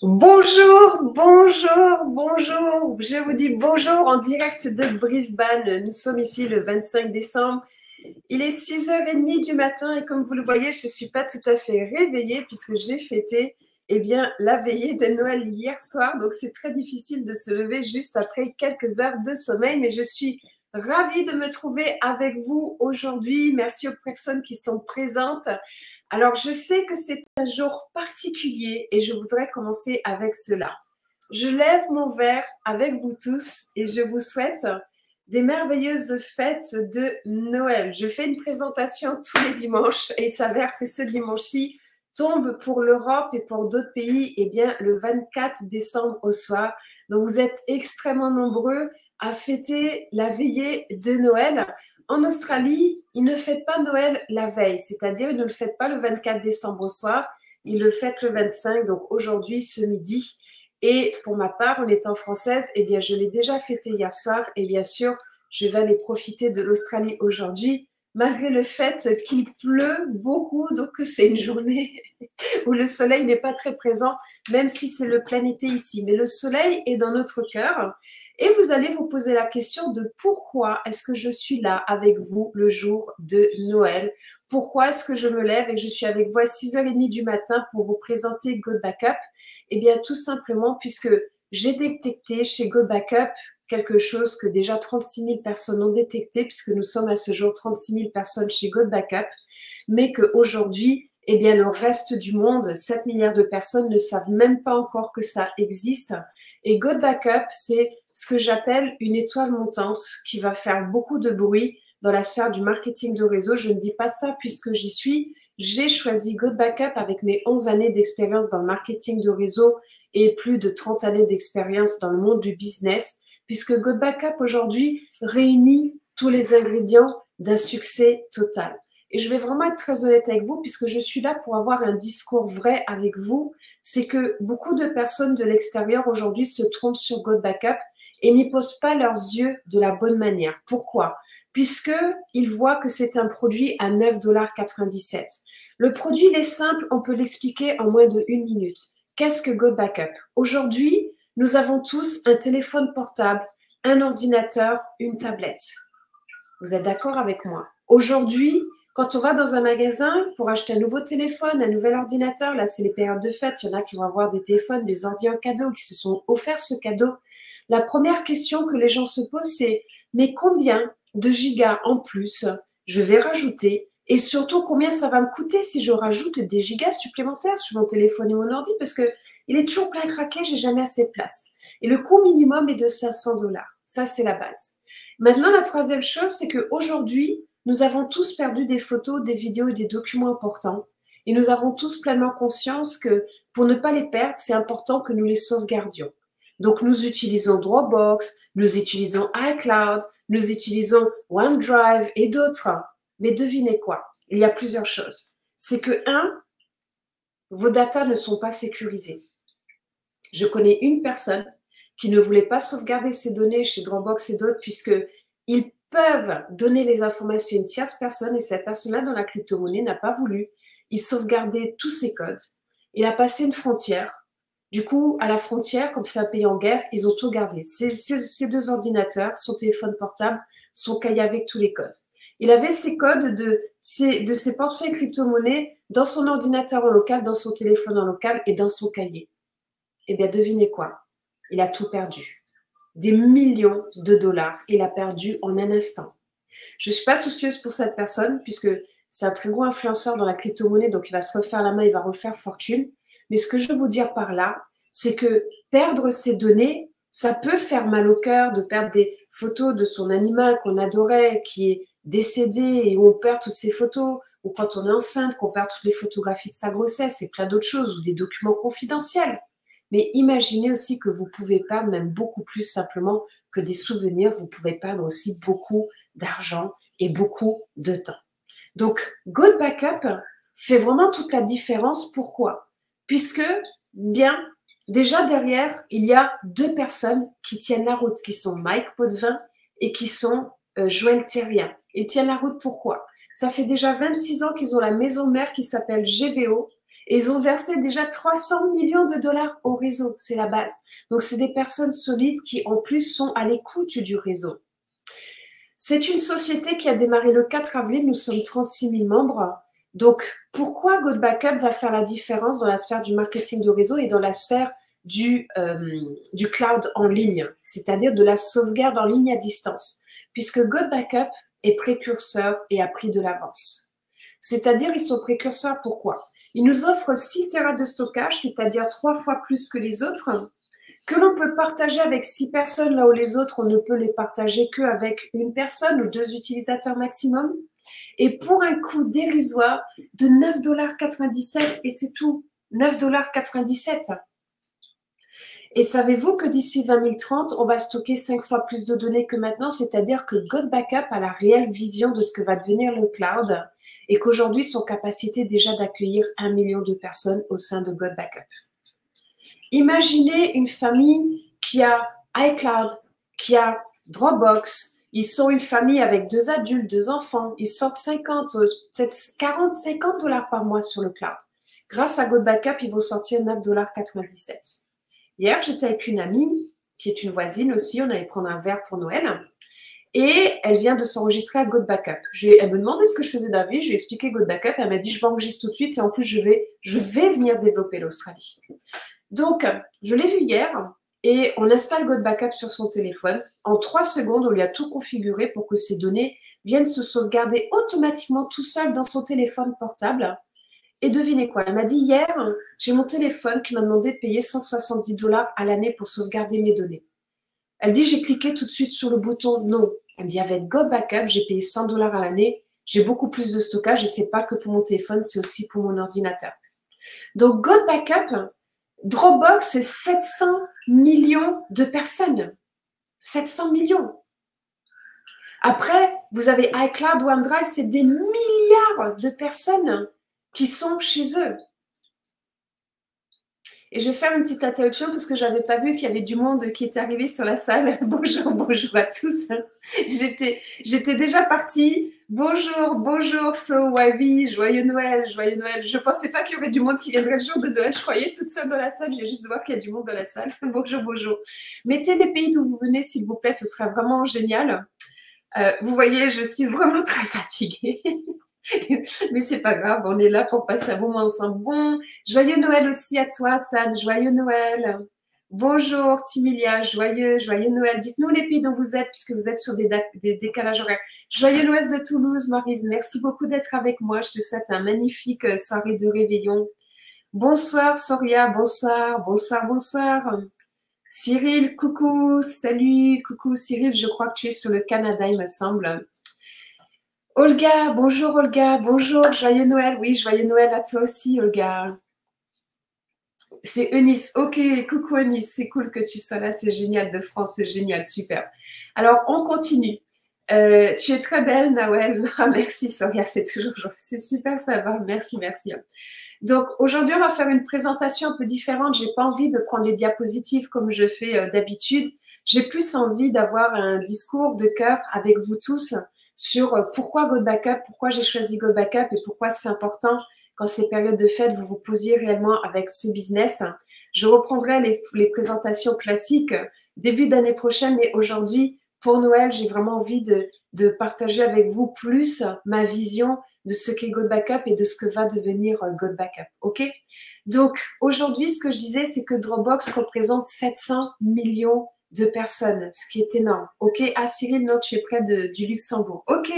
Bonjour, bonjour, bonjour. Je vous dis bonjour en direct de Brisbane. Nous sommes ici le 25 décembre. Il est 6h30 du matin et comme vous le voyez, je ne suis pas tout à fait réveillée puisque j'ai fêté la veillée de Noël hier soir. Donc, c'est très difficile de se lever juste après quelques heures de sommeil. Mais je suis ravie de me trouver avec vous aujourd'hui. Merci aux personnes qui sont présentes. Alors, je sais que c'est un jour particulier et je voudrais commencer avec cela. Je lève mon verre avec vous tous et je vous souhaite des merveilleuses fêtes de Noël. Je fais une présentation tous les dimanches et il s'avère que ce dimanche-ci tombe pour l'Europe et pour d'autres pays, le 24 décembre au soir. Donc, vous êtes extrêmement nombreux à fêter la veillée de Noël. En Australie, ils ne fêtent pas Noël la veille, c'est-à-dire ils ne le fêtent pas le 24 décembre au soir, ils le fêtent le 25, donc aujourd'hui, ce midi. Et pour ma part, en étant française, je l'ai déjà fêté hier soir et bien sûr, je vais aller profiter de l'Australie aujourd'hui, malgré le fait qu'il pleut beaucoup, donc c'est une journée où le soleil n'est pas très présent, même si c'est le plein été ici. Mais le soleil est dans notre cœur. Et vous allez vous poser la question de pourquoi est-ce que je suis là avec vous le jour de Noël? Pourquoi est-ce que je me lève et que je suis avec vous à 6h30 du matin pour vous présenter Go Backup? Eh bien, tout simplement puisque j'ai détecté chez Go Backup quelque chose que déjà 36 000 personnes ont détecté, puisque nous sommes à ce jour 36 000 personnes chez Go Backup, mais qu'aujourd'hui, le reste du monde, 7 milliards de personnes ne savent même pas encore que ça existe. Et Go Backup, c'est ce que j'appelle une étoile montante qui va faire beaucoup de bruit dans la sphère du marketing de réseau. Je ne dis pas ça puisque j'y suis. J'ai choisi Go Backup avec mes 11 années d'expérience dans le marketing de réseau et plus de 30 années d'expérience dans le monde du business, puisque Go Backup aujourd'hui réunit tous les ingrédients d'un succès total. Et je vais vraiment être très honnête avec vous, puisque je suis là pour avoir un discours vrai avec vous. C'est que beaucoup de personnes de l'extérieur aujourd'hui se trompent sur Go Backup et n'y posent pas leurs yeux de la bonne manière. Pourquoi? Puisqu'ils voient que c'est un produit à 9,97 $. Le produit, il est simple, on peut l'expliquer en moins de 1 minute. Qu'est-ce que Go Backup? Aujourd'hui, nous avons tous un téléphone portable, un ordinateur, une tablette. Vous êtes d'accord avec moi? Aujourd'hui, quand on va dans un magasin pour acheter un nouveau téléphone, un nouvel ordinateur, là c'est les périodes de fête, il y en a qui vont avoir des téléphones, des ordi en cadeau, qui se sont offerts ce cadeau. La première question que les gens se posent, c'est mais combien de gigas en plus je vais rajouter et surtout combien ça va me coûter si je rajoute des gigas supplémentaires sur mon téléphone et mon ordi parce que il est toujours plein craqué, j'ai jamais assez de place. Et le coût minimum est de 500 $. Ça, c'est la base. Maintenant, la troisième chose, c'est qu'aujourd'hui, nous avons tous perdu des photos, des vidéos et des documents importants. Et nous avons tous pleinement conscience que pour ne pas les perdre, c'est important que nous les sauvegardions. Donc, nous utilisons Dropbox, nous utilisons iCloud, nous utilisons OneDrive et d'autres. Mais devinez quoi? Il y a plusieurs choses. C'est que, vos datas ne sont pas sécurisées. Je connais une personne qui ne voulait pas sauvegarder ses données chez Dropbox et d'autres puisqu'ils peuvent donner les informations à une tierce personne et cette personne-là dans la crypto-monnaie n'a pas voulu. Il sauvegardait tous ses codes. Il a passé une frontière. Du coup, à la frontière, comme c'est un pays en guerre, ils ont tout gardé. Ces deux ordinateurs, son téléphone portable, son cahier avec tous les codes. Il avait ses codes de ses portefeuilles crypto-monnaies dans son ordinateur en local, dans son téléphone en local et dans son cahier. Eh bien, devinez quoi? Il a tout perdu. Des millions de dollars, il a perdu en un instant. Je ne suis pas soucieuse pour cette personne puisque c'est un très gros influenceur dans la crypto-monnaie, donc il va se refaire la main, il va refaire fortune. Mais ce que je veux vous dire par là, c'est que perdre ses données, ça peut faire mal au cœur de perdre des photos de son animal qu'on adorait, qui est décédé et où on perd toutes ses photos, ou quand on est enceinte, qu'on perd toutes les photographies de sa grossesse et plein d'autres choses, ou des documents confidentiels. Mais imaginez aussi que vous pouvez perdre même beaucoup plus simplement que des souvenirs. Vous pouvez perdre aussi beaucoup d'argent et beaucoup de temps. Donc, Go Backup fait vraiment toute la différence. Pourquoi? Puisque, déjà derrière, il y a deux personnes qui tiennent la route, qui sont Mike Potvin et qui sont Joël Thérien. Ils tiennent la route pourquoi? Ça fait déjà 26 ans qu'ils ont la maison mère qui s'appelle GVO. Et ils ont versé déjà 300 millions de dollars au réseau, c'est la base. Donc, c'est des personnes solides qui, en plus, sont à l'écoute du réseau. C'est une société qui a démarré le 4 avril, nous sommes 36 000 membres. Donc, pourquoi GoBackup va faire la différence dans la sphère du marketing de réseau et dans la sphère du cloud en ligne, c'est-à-dire de la sauvegarde en ligne à distance, puisque GoBackup est précurseur et a pris de l'avance. C'est-à-dire, ils sont précurseurs, pourquoi? Ils nous offrent 6 Tera de stockage, c'est-à-dire 3 fois plus que les autres, que l'on peut partager avec 6 personnes, là où les autres, on ne peut les partager qu'avec une personne ou 2 utilisateurs maximum, et pour un coût dérisoire de 9,97 $, et c'est tout, 9,97 $. Et savez-vous que d'ici 2030, on va stocker 5 fois plus de données que maintenant, c'est-à-dire que GoBackup a la réelle vision de ce que va devenir le cloud et qu'aujourd'hui, son capacité déjà d'accueillir 1 million de personnes au sein de GoBackup. Imaginez une famille qui a iCloud, qui a Dropbox. Ils sont une famille avec 2 adultes, 2 enfants. Ils sortent 40, 50 $ par mois sur le cloud. Grâce à GoBackup, ils vont sortir 9,97 $. Hier, j'étais avec une amie qui est une voisine aussi. On allait prendre un verre pour Noël. Et elle vient de s'enregistrer à GoBackup. Elle me demandait ce que je faisais d'avis. Je lui ai expliqué GoBackup. Elle m'a dit, je m'enregistre tout de suite et en plus, je vais venir développer l'Australie. Donc, je l'ai vu hier et on installe GoBackup sur son téléphone. En 3 secondes, on lui a tout configuré pour que ses données viennent se sauvegarder automatiquement tout seul dans son téléphone portable. Et devinez quoi, elle m'a dit hier, j'ai mon téléphone qui m'a demandé de payer 170 $ à l'année pour sauvegarder mes données. Elle dit, j'ai cliqué tout de suite sur le bouton non. Elle me dit, avec GoBackup, j'ai payé 100 $ à l'année, j'ai beaucoup plus de stockage et c'est pas que pour mon téléphone, c'est aussi pour mon ordinateur. Donc, GoBackup, Dropbox, c'est 700 millions de personnes. 700 millions. Après, vous avez iCloud, OneDrive, c'est des milliards de personnes qui sont chez eux. Et je vais faire une petite interruption parce que je n'avais pas vu qu'il y avait du monde qui était arrivé sur la salle. Bonjour, bonjour à tous. J'étais déjà partie. Bonjour, bonjour, So Wavy, joyeux Noël, joyeux Noël. Je ne pensais pas qu'il y aurait du monde qui viendrait le jour de Noël. Je croyais toute seule dans la salle. Je viens juste de voir qu'il y a du monde dans la salle. Bonjour, bonjour. Mettez les pays d'où vous venez, s'il vous plaît. Ce sera vraiment génial. Vous voyez, je suis vraiment très fatiguée. Mais c'est pas grave, on est là pour passer un bon moment ensemble. Bon, joyeux Noël aussi à toi, San, joyeux Noël. Bonjour, Timilia, joyeux Noël. Dites-nous les pays dont vous êtes, puisque vous êtes sur des décalages horaires. Joyeux Noël de Toulouse, Maryse. Merci beaucoup d'être avec moi. Je te souhaite un magnifique soirée de réveillon. Bonsoir, Soria, bonsoir, bonsoir, bonsoir. Cyril, coucou, salut, coucou, Cyril, je crois que tu es sur le Canada, il me semble. Olga, bonjour, joyeux Noël. Oui, joyeux Noël à toi aussi, Olga. C'est Eunice. Ok, coucou Eunice, c'est cool que tu sois là, c'est génial, de France, c'est génial, super. Alors, on continue. Tu es très belle, Nawel. Ah, merci, Soria, c'est super, ça va, merci. Donc, aujourd'hui, on va faire une présentation un peu différente. J'ai pas envie de prendre les diapositives comme je fais d'habitude. J'ai plus envie d'avoir un discours de cœur avec vous tous sur pourquoi GoBackup, pourquoi j'ai choisi GoBackup et pourquoi c'est important quand ces périodes de fête, vous vous posiez réellement avec ce business. Je reprendrai les présentations classiques début d'année prochaine, mais aujourd'hui, pour Noël, j'ai vraiment envie de partager avec vous plus ma vision de ce qu'est GoBackup et de ce que va devenir GoBackup. OK? Donc, aujourd'hui, ce que je disais, c'est que Dropbox représente 700 millions de personnes, ce qui est énorme. OK? Ah, Cyril, non, tu es près du Luxembourg. OK,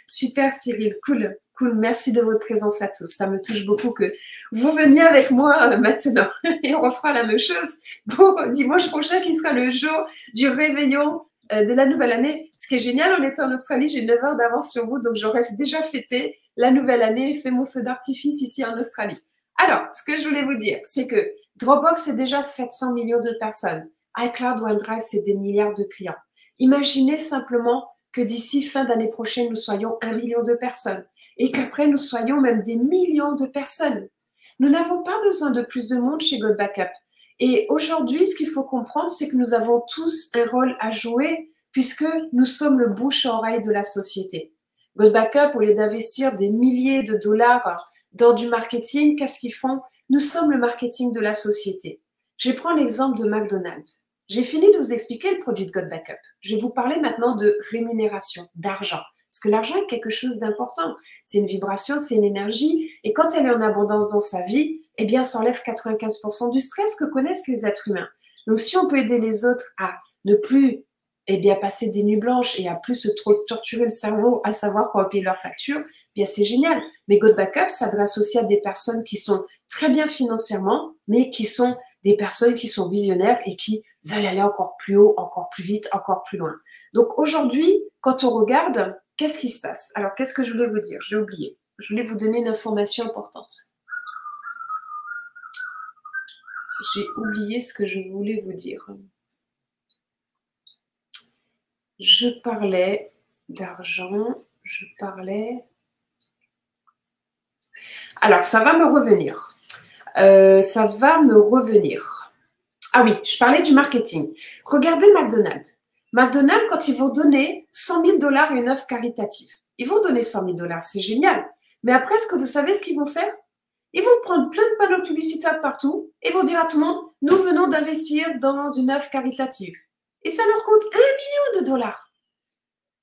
super Cyril, cool. Merci de votre présence à tous. Ça me touche beaucoup que vous veniez avec moi maintenant. Et on refera la même chose pour dimanche prochain qui sera le jour du réveillon de la nouvelle année. Ce qui est génial, on était en Australie, j'ai 9 heures d'avance sur vous, donc j'aurais déjà fêté la nouvelle année et fait mon feu d'artifice ici en Australie. Alors, ce que je voulais vous dire, c'est que Dropbox, c'est déjà 700 millions de personnes. iCloud, OneDrive, c'est des milliards de clients. Imaginez simplement que d'ici fin d'année prochaine, nous soyons 1 million de personnes et qu'après, nous soyons même des millions de personnes. Nous n'avons pas besoin de plus de monde chez GoBackup. Et aujourd'hui, ce qu'il faut comprendre, c'est que nous avons tous un rôle à jouer puisque nous sommes le bouche à oreille de la société. GoBackup, au lieu d'investir des milliers de dollars dans du marketing, qu'est-ce qu'ils font? Nous sommes le marketing de la société. Je vais prendre l'exemple de McDonald's. J'ai fini de vous expliquer le produit de God Backup. Je vais vous parler maintenant de rémunération, d'argent. Parce que l'argent est quelque chose d'important. C'est une vibration, c'est une énergie. Et quand elle est en abondance dans sa vie, eh bien, ça enlève 95% du stress que connaissent les êtres humains. Donc, si on peut aider les autres à ne plus passer des nuits blanches et à plus se torturer le cerveau, à savoir comment payer leurs factures, bien, c'est génial. Mais God Backup s'adresse aussi à des personnes qui sont très bien financièrement, mais qui sont des personnes qui sont visionnaires et qui veulent aller encore plus haut, encore plus vite, encore plus loin. Donc aujourd'hui, quand on regarde, qu'est-ce qui se passe? Alors, qu'est-ce que je voulais vous dire? Je l'ai oublié. Je voulais vous donner une information importante. J'ai oublié ce que je voulais vous dire. Je parlais d'argent, je parlais... Alors, ça va me revenir. Ah oui, je parlais du marketing. Regardez McDonald's. McDonald's, quand ils vont donner 100 000 $ à une œuvre caritative, ils vont donner 100 000 $, c'est génial. Mais après, est-ce que vous savez ce qu'ils vont faire? Ils vont prendre plein de panneaux publicitaires partout et vont dire à tout le monde, nous venons d'investir dans une œuvre caritative. Et ça leur coûte 1 million de $.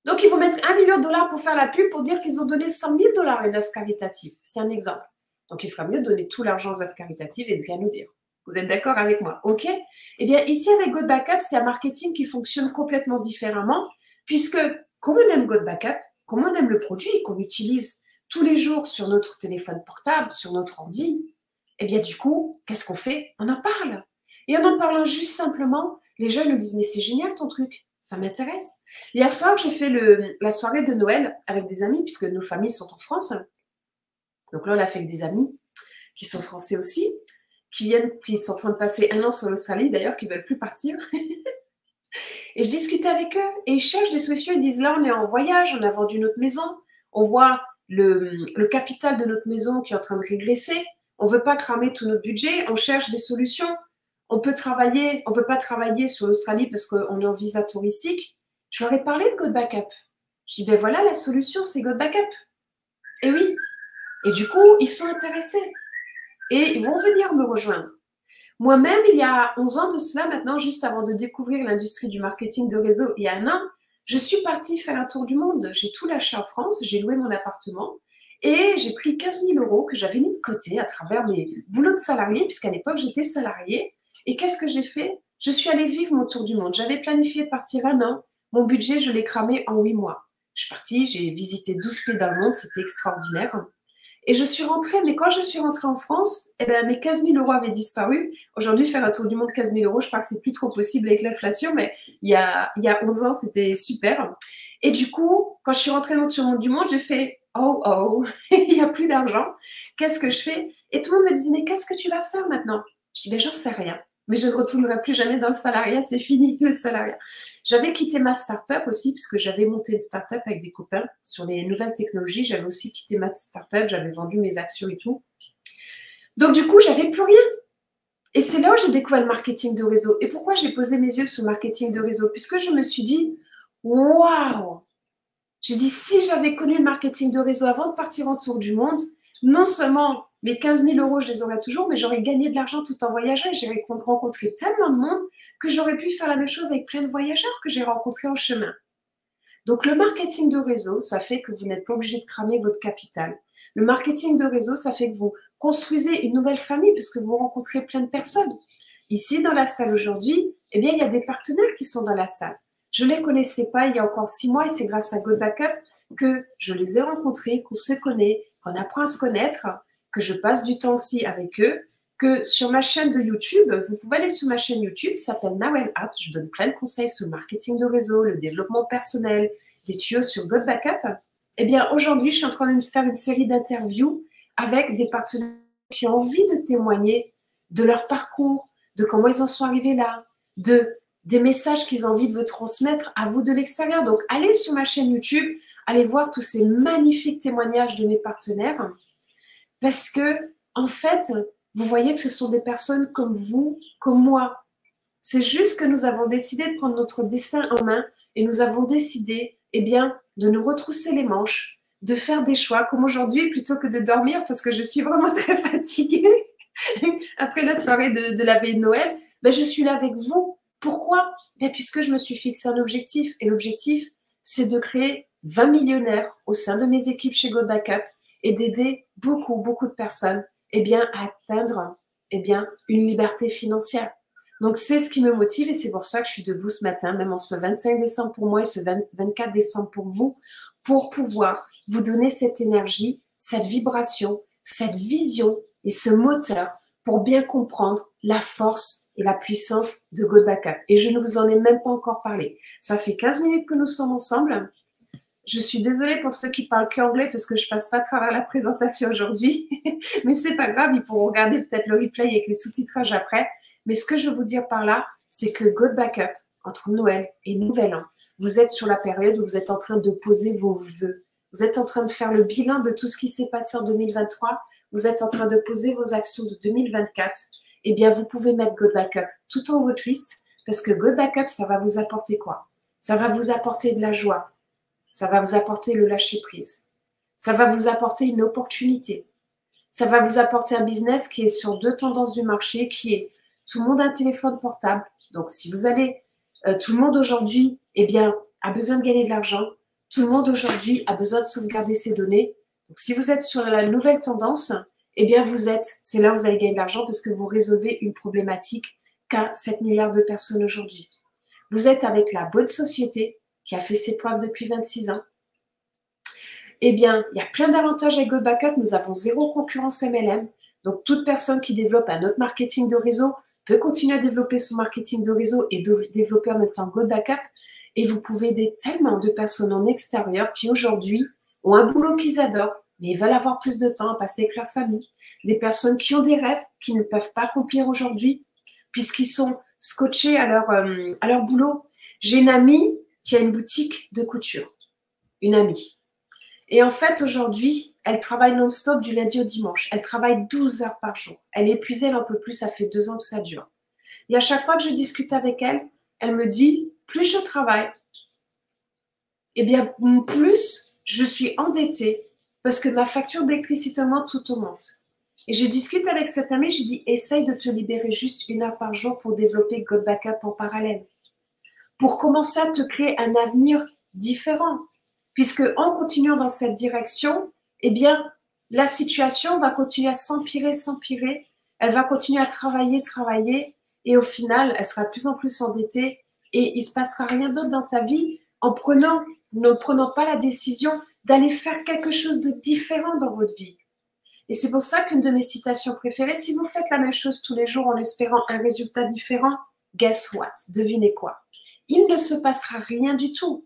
Donc, ils vont mettre 1 million de $, pour faire la pub, pour dire qu'ils ont donné 100 000 $ à une œuvre caritative. C'est un exemple. Donc, il ferait mieux de donner tout l'argent aux œuvres caritatives et de rien nous dire. Vous êtes d'accord avec moi? OK? Eh bien, ici, avec God Backup, c'est un marketing qui fonctionne complètement différemment, puisque comme on aime God Backup, comme on aime le produit qu'on utilise tous les jours sur notre téléphone portable, sur notre ordi, eh bien, du coup, qu'est-ce qu'on fait? On en parle. Et en parlant juste simplement, les gens nous disent, mais c'est génial ton truc. Ça m'intéresse. Hier soir, j'ai fait la soirée de Noël avec des amis, puisque nos familles sont en France. Donc là, on l'a fait avec des amis qui sont français aussi, qui sont en train de passer 1 an sur l'Australie, d'ailleurs, qui ne veulent plus partir. Et je discutais avec eux, et ils cherchent des solutions. Ils disent, là, on est en voyage, on a vendu notre maison, on voit le capital de notre maison qui est en train de régresser, on ne veut pas cramer tout notre budget, on cherche des solutions. On peut pas travailler sur l'Australie parce qu'on est en visa touristique. Je leur ai parlé de God Backup. Je dis, ben voilà, la solution, c'est God Backup. Et oui. Et du coup, ils sont intéressés. Et ils vont venir me rejoindre. Moi-même, il y a 11 ans de cela, maintenant, juste avant de découvrir l'industrie du marketing de réseau, il y a 1 an, je suis partie faire un tour du monde. J'ai tout lâché en France, j'ai loué mon appartement et j'ai pris 15 000 € que j'avais mis de côté à travers mes boulots de salarié, puisqu'à l'époque, j'étais salariée. Et qu'est-ce que j'ai fait? Je suis allée vivre mon tour du monde. J'avais planifié de partir 1 an. Mon budget, je l'ai cramé en 8 mois. Je suis partie, j'ai visité 12 pays dans le monde, c'était extraordinaire. Et je suis rentrée, mais quand je suis rentrée en France, eh ben, mes 15 000 € avaient disparu. Aujourd'hui, faire un tour du monde 15 000 €, je crois que c'est plus trop possible avec l'inflation, mais il y a 11 ans, c'était super. Et du coup, quand je suis rentrée dans le tour du monde, j'ai fait « Oh, il n'y a plus d'argent. Qu'est-ce que je fais ?» Et tout le monde me disait « Mais qu'est-ce que tu vas faire maintenant ?» Je dis « Ben, j'en sais rien. Mais je ne retournerai plus jamais dans le salariat, c'est fini le salariat. » J'avais quitté ma start-up aussi, puisque j'avais monté une start-up avec des copains sur les nouvelles technologies. J'avais aussi quitté ma start-up, j'avais vendu mes actions et tout. Donc du coup, j'avais plus rien. Et c'est là où j'ai découvert le marketing de réseau. Et pourquoi j'ai posé mes yeux sur le marketing de réseau? Puisque je me suis dit, waouh! J'ai dit, si j'avais connu le marketing de réseau avant de partir en tour du monde, non seulement mes 15 000 €, je les aurais toujours, mais j'aurais gagné de l'argent tout en voyageant. J'ai rencontré tellement de monde que j'aurais pu faire la même chose avec plein de voyageurs que j'ai rencontrés en chemin. Donc, le marketing de réseau, ça fait que vous n'êtes pas obligé de cramer votre capital. Le marketing de réseau, ça fait que vous construisez une nouvelle famille puisque vous rencontrez plein de personnes. Ici, dans la salle aujourd'hui, eh bien, il y a des partenaires qui sont dans la salle. Je ne les connaissais pas il y a encore 6 mois et c'est grâce à God Backup que je les ai rencontrés, qu'on se connaît, qu'on apprend à se connaître, que je passe du temps aussi avec eux, que sur ma chaîne de YouTube, vous pouvez aller sur ma chaîne YouTube, ça s'appelle Nawel Apps, je donne plein de conseils sur le marketing de réseau, le développement personnel, des tuyaux sur God Backup. Eh bien, aujourd'hui, je suis en train de faire une série d'interviews avec des partenaires qui ont envie de témoigner de leur parcours, de comment ils en sont arrivés là, des messages qu'ils ont envie de vous transmettre à vous de l'extérieur. Donc, allez sur ma chaîne YouTube, allez voir tous ces magnifiques témoignages de mes partenaires parce que, en fait, vous voyez que ce sont des personnes comme vous, comme moi. C'est juste que nous avons décidé de prendre notre destin en main et nous avons décidé, eh bien, de nous retrousser les manches, de faire des choix, comme aujourd'hui, plutôt que de dormir, parce que je suis vraiment très fatiguée après la soirée de la veille de Noël, ben, je suis là avec vous. Pourquoi? Ben, puisque je me suis fixé un objectif. Et l'objectif, c'est de créer 20 millionnaires au sein de mes équipes chez Go Backup et d'aider beaucoup, beaucoup de personnes eh bien, à atteindre eh bien, une liberté financière. Donc, c'est ce qui me motive et c'est pour ça que je suis debout ce matin, même en ce 25 décembre pour moi et ce 24 décembre pour vous, pour pouvoir vous donner cette énergie, cette vibration, cette vision et ce moteur pour bien comprendre la force et la puissance de Go Backup. Et je ne vous en ai même pas encore parlé. Ça fait 15 minutes que nous sommes ensemble. Je suis désolée pour ceux qui parlent qu'anglais parce que je passe pas à travers la présentation aujourd'hui. Mais c'est pas grave, ils pourront regarder peut-être le replay avec les sous-titrages après. Mais ce que je veux vous dire par là, c'est que Go Backup, entre Noël et Nouvel An, vous êtes sur la période où vous êtes en train de poser vos vœux. Vous êtes en train de faire le bilan de tout ce qui s'est passé en 2023. Vous êtes en train de poser vos actions de 2024. Eh bien, vous pouvez mettre Go Backup tout en haut de votre liste parce que Go Backup, ça va vous apporter quoi? Ça va vous apporter de la joie. Ça va vous apporter le lâcher-prise. Ça va vous apporter une opportunité. Ça va vous apporter un business qui est sur deux tendances du marché, qui est tout le monde a un téléphone portable. Donc, si vous allez, tout le monde aujourd'hui, eh bien, a besoin de gagner de l'argent. Tout le monde aujourd'hui a besoin de sauvegarder ses données. Donc, si vous êtes sur la nouvelle tendance, eh bien, c'est là où vous allez gagner de l'argent parce que vous résolvez une problématique qu'a 7 milliards de personnes aujourd'hui. Vous êtes avec la bonne société qui a fait ses preuves depuis 26 ans. Eh bien, il y a plein d'avantages avec Go Backup. Nous avons zéro concurrence MLM. Donc, toute personne qui développe un autre marketing de réseau peut continuer à développer son marketing de réseau et développer en même temps Go Backup. Et vous pouvez aider tellement de personnes en extérieur qui aujourd'hui ont un boulot qu'ils adorent, mais ils veulent avoir plus de temps à passer avec leur famille. Des personnes qui ont des rêves qu'ils ne peuvent pas accomplir aujourd'hui puisqu'ils sont scotchés à leur boulot. J'ai une amie qui a une boutique de couture. Une amie. Et en fait, aujourd'hui, elle travaille non-stop du lundi au dimanche. Elle travaille 12 heures par jour. Elle est épuisée, elle n'en peut plus, ça fait 2 ans que ça dure. Et à chaque fois que je discute avec elle, elle me dit, plus je travaille, eh bien, plus je suis endettée parce que ma facture d'électricité augmente, tout augmente. Et je discute avec cette amie, je dis, essaye de te libérer juste 1 heure par jour pour développer Go Backup en parallèle. Pour commencer à te créer un avenir différent. Puisque en continuant dans cette direction, eh bien, la situation va continuer à s'empirer, s'empirer. Elle va continuer à travailler, travailler. Et au final, elle sera de plus en plus endettée et il ne se passera rien d'autre dans sa vie ne prenant pas la décision d'aller faire quelque chose de différent dans votre vie. Et c'est pour ça qu'une de mes citations préférées, si vous faites la même chose tous les jours en espérant un résultat différent, guess what? Devinez quoi? Il ne se passera rien du tout.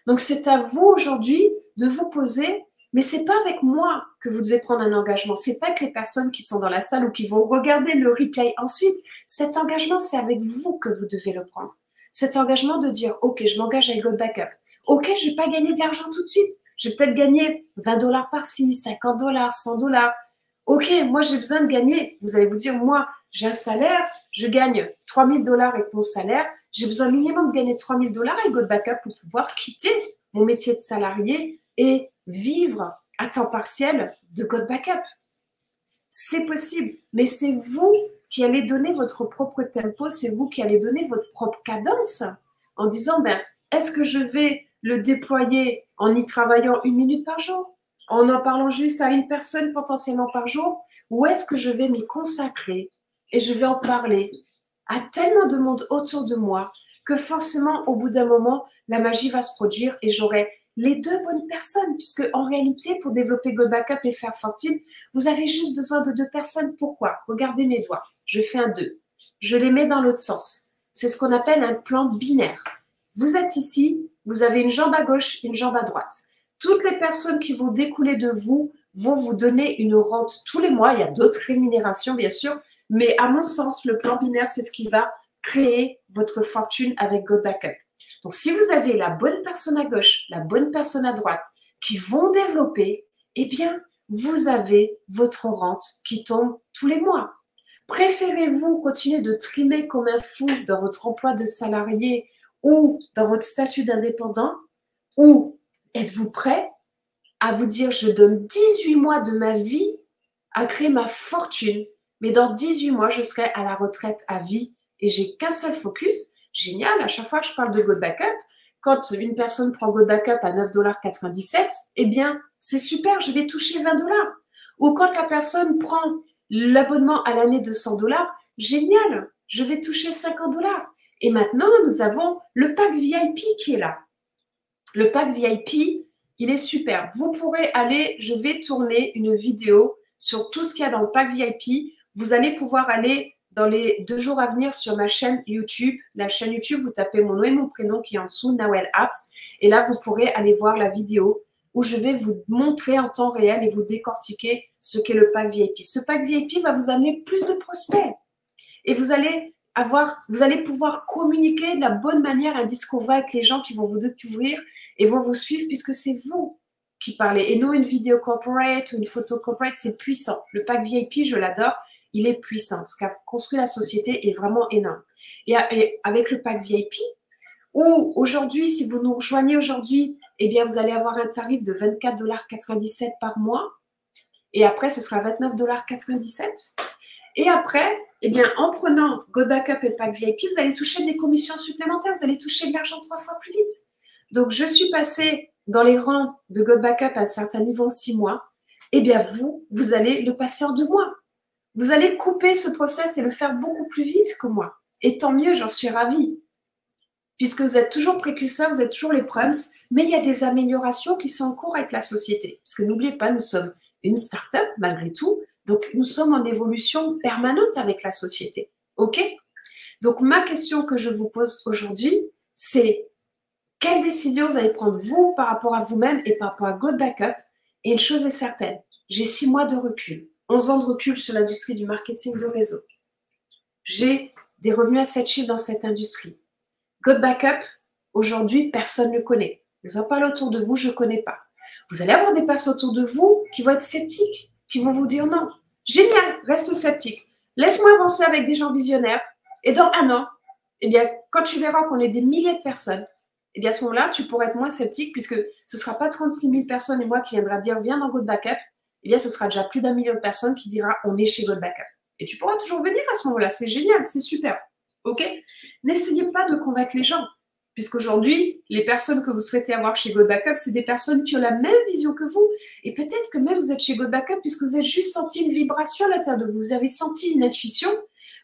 Donc, c'est à vous aujourd'hui de vous poser, mais ce n'est pas avec moi que vous devez prendre un engagement. Ce n'est pas que les personnes qui sont dans la salle ou qui vont regarder le replay ensuite. Cet engagement, c'est avec vous que vous devez le prendre. Cet engagement de dire, OK, je m'engage avec Go Backup. OK, je ne vais pas gagner de l'argent tout de suite. Je vais peut-être gagner 20 $ par-ci, 50 $, 100 $. OK, moi, j'ai besoin de gagner. Vous allez vous dire, moi, j'ai un salaire, je gagne 3 000 $ avec mon salaire. J'ai besoin minimum de gagner 3 000 $ avec Go Backup pour pouvoir quitter mon métier de salarié et vivre à temps partiel de Go Backup. C'est possible, mais c'est vous qui allez donner votre propre tempo, c'est vous qui allez donner votre propre cadence en disant, est-ce que je vais le déployer en y travaillant 1 minute par jour, en parlant juste à une personne potentiellement par jour, ou est-ce que je vais m'y consacrer et je vais en parler à tellement de monde autour de moi que forcément, au bout d'un moment, la magie va se produire et j'aurai les 2 bonnes personnes. Puisque en réalité, pour développer Go Backup et faire fortune, vous avez juste besoin de 2 personnes. Pourquoi? Regardez mes doigts. Je fais un 2. Je les mets dans l'autre sens. C'est ce qu'on appelle un plan binaire. Vous êtes ici, vous avez une jambe à gauche, une jambe à droite. Toutes les personnes qui vont découler de vous vont vous donner une rente tous les mois. Il y a d'autres rémunérations, bien sûr. Mais à mon sens, le plan binaire, c'est ce qui va créer votre fortune avec Go Backup. Donc, si vous avez la bonne personne à gauche, la bonne personne à droite qui vont développer, eh bien, vous avez votre rente qui tombe tous les mois. Préférez-vous continuer de trimer comme un fou dans votre emploi de salarié ou dans votre statut d'indépendant ou êtes-vous prêt à vous dire, je donne 18 mois de ma vie à créer ma fortune, mais dans 18 mois, je serai à la retraite à vie et j'ai qu'un seul focus. Génial, à chaque fois que je parle de Go Backup, quand une personne prend Go Backup à 9,97 $, eh bien, c'est super, je vais toucher 20 $. Ou quand la personne prend l'abonnement à l'année de 100 $, génial, je vais toucher 50 $. Et maintenant, nous avons le pack VIP qui est là. Le pack VIP, il est super. Vous pourrez aller, je vais tourner une vidéo sur tout ce qu'il y a dans le pack VIP. Vous allez pouvoir aller dans les 2 jours à venir sur ma chaîne YouTube. La chaîne YouTube, vous tapez mon nom et mon prénom qui est en dessous, Nawel Apt. Et là, vous pourrez aller voir la vidéo où je vais vous montrer en temps réel et vous décortiquer ce qu'est le pack VIP. Ce pack VIP va vous amener plus de prospects. Et vous allez pouvoir communiquer de la bonne manière un discours avec les gens qui vont vous découvrir et vont vous suivre puisque c'est vous qui parlez. Et non une vidéo corporate ou une photo corporate, c'est puissant. Le pack VIP, je l'adore, il est puissant. Ce qu'a construit la société est vraiment énorme. Et avec le pack VIP, où aujourd'hui, si vous nous rejoignez aujourd'hui, eh bien, vous allez avoir un tarif de 24,97 $ par mois. Et après, ce sera 29,97 $. Et après, eh bien, en prenant Go Backup et le pack VIP, vous allez toucher des commissions supplémentaires. Vous allez toucher de l'argent 3 fois plus vite. Donc, je suis passée dans les rangs de Go Backup à un certain niveau en 6 mois. Eh bien, vous allez le passer en 2 mois. Vous allez couper ce process et le faire beaucoup plus vite que moi. Et tant mieux, j'en suis ravie. Puisque vous êtes toujours précurseurs, vous êtes toujours les prums, mais il y a des améliorations qui sont en cours avec la société. Parce que n'oubliez pas, nous sommes une start-up malgré tout, donc nous sommes en évolution permanente avec la société. OK? Donc ma question que je vous pose aujourd'hui, c'est quelle décision vous allez prendre vous par rapport à vous-même et par rapport à Go Backup? Et une chose est certaine, j'ai 6 mois de recul, 11 ans de recul sur l'industrie du marketing de réseau. J'ai des revenus à 7 chiffres dans cette industrie. Go Backup, aujourd'hui, personne ne le connaît. Vous en parlez autour de vous, je ne connais pas. Vous allez avoir des personnes autour de vous qui vont être sceptiques, qui vont vous dire non. Génial, reste sceptique. Laisse-moi avancer avec des gens visionnaires. Et dans 1 an, eh bien, quand tu verras qu'on est des milliers de personnes, eh bien, à ce moment-là, tu pourras être moins sceptique puisque ce ne sera pas 36 000 personnes et moi qui viendra dire viens dans Go Backup. Eh bien, ce sera déjà plus d'1 million de personnes qui dira on est chez Go Backup. Et tu pourras toujours venir à ce moment-là. C'est génial, c'est super. OK? N'essayez pas de convaincre les gens, puisqu'aujourd'hui, les personnes que vous souhaitez avoir chez Go Backup, c'est des personnes qui ont la même vision que vous. Et peut-être que même vous êtes chez Go Backup puisque vous avez juste senti une vibration à l'intérieur de vous. Vous avez senti une intuition.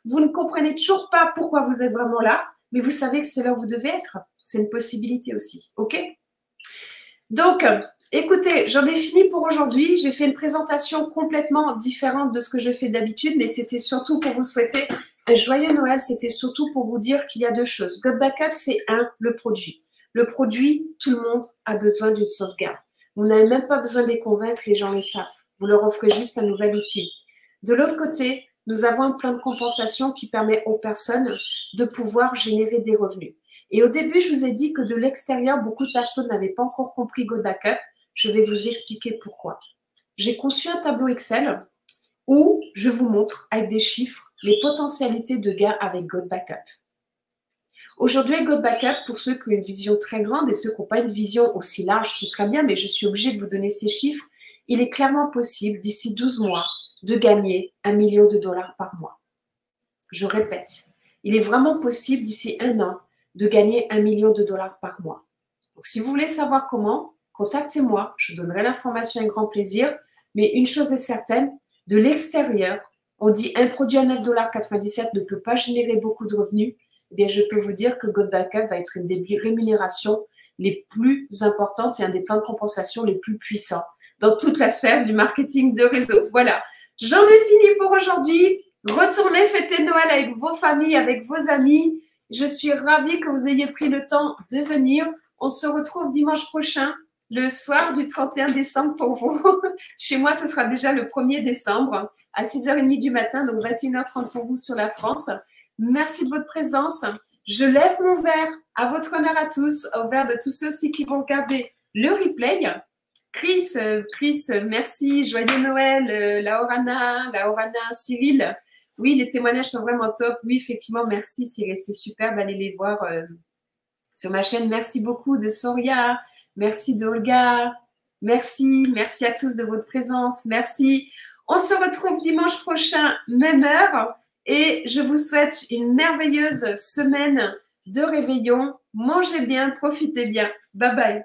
Vous ne comprenez toujours pas pourquoi vous êtes vraiment là, mais vous savez que c'est là où vous devez être. C'est une possibilité aussi. OK? Donc, écoutez, j'en ai fini pour aujourd'hui. J'ai fait une présentation complètement différente de ce que je fais d'habitude, mais c'était surtout pour vous souhaiter un joyeux Noël. C'était surtout pour vous dire qu'il y a 2 choses. Go Backup, c'est le produit. Le produit, tout le monde a besoin d'une sauvegarde. Vous n'avez même pas besoin de les convaincre, les gens le savent. Vous leur offrez juste un nouvel outil. De l'autre côté, nous avons un plan de compensation qui permet aux personnes de pouvoir générer des revenus. Et au début, je vous ai dit que de l'extérieur, beaucoup de personnes n'avaient pas encore compris Go Backup. Je vais vous expliquer pourquoi. J'ai conçu un tableau Excel où je vous montre avec des chiffres les potentialités de gains avec Go Backup. Aujourd'hui, avec Go Backup, pour ceux qui ont une vision très grande et ceux qui n'ont pas une vision aussi large, c'est très bien, mais je suis obligée de vous donner ces chiffres. Il est clairement possible, d'ici 12 mois, de gagner $1 million par mois. Je répète, il est vraiment possible, d'ici 1 an, de gagner $1 million par mois. Donc, si vous voulez savoir comment, contactez-moi, je vous donnerai l'information avec grand plaisir. Mais une chose est certaine, de l'extérieur, on dit un produit à 9,97 $ ne peut pas générer beaucoup de revenus. Eh bien, je peux vous dire que Go Backup va être une des rémunérations les plus importantes et un des plans de compensation les plus puissants dans toute la sphère du marketing de réseau. Voilà, j'en ai fini pour aujourd'hui. Retournez fêter Noël avec vos familles, avec vos amis. Je suis ravie que vous ayez pris le temps de venir. On se retrouve dimanche prochain, le soir du 31 décembre pour vous. Chez moi, ce sera déjà le 1er décembre à 6h30 du matin, donc 21h30 pour vous sur la France. Merci de votre présence. Je lève mon verre à votre honneur à tous, au verre de tous ceux aussi qui vont regarder le replay. Chris, merci. Joyeux Noël, Laurana, Cyril. Oui, les témoignages sont vraiment top. Oui, effectivement, merci Cyril. C'est super d'aller les voir sur ma chaîne. Merci beaucoup de Soria. Merci de Olga. Merci, merci à tous de votre présence. Merci. On se retrouve dimanche prochain, même heure. Et je vous souhaite une merveilleuse semaine de réveillon. Mangez bien, profitez bien. Bye bye.